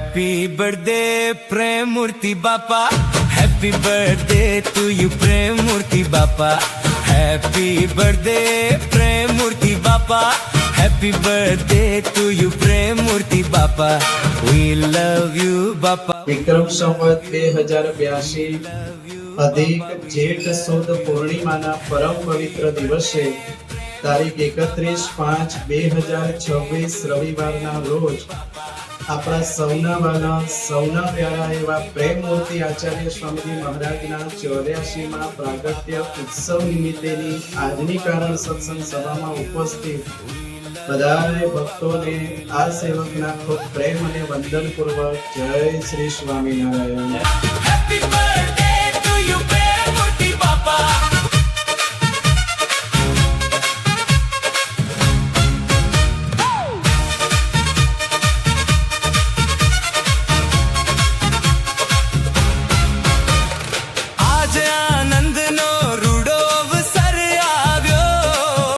Happy birthday, Prem Murthy Bappa. Happy birthday to you, Prem Murthy Bappa. Happy birthday, Prem Murthy Bappa. Happy birthday to you, Prem Murthy Bappa. We love you, Bappa. Vikram Samvat 2082 અધિક જેઠ સુદ પૂર્ણિમાના પરમ પવિત્ર દિવસે તારીખ 31/5/2026 રવિવારના રોજ આપણા સૌના વાલા સૌના પ્યારા એવા પ્રેમ મૂર્તિ આચાર્ય સ્વામીજી મહારાજના 84માં પ્રાગટ્ય ઉત્સવ નિમિત્તેની આજની કારણ સત્સંગ સભામાં ઉપસ્થિત બધાય ભક્તોને આ સેવકના ખૂબ પ્રેમ અને વંદનપૂર્વક જય શ્રી સ્વામિનારાયણ.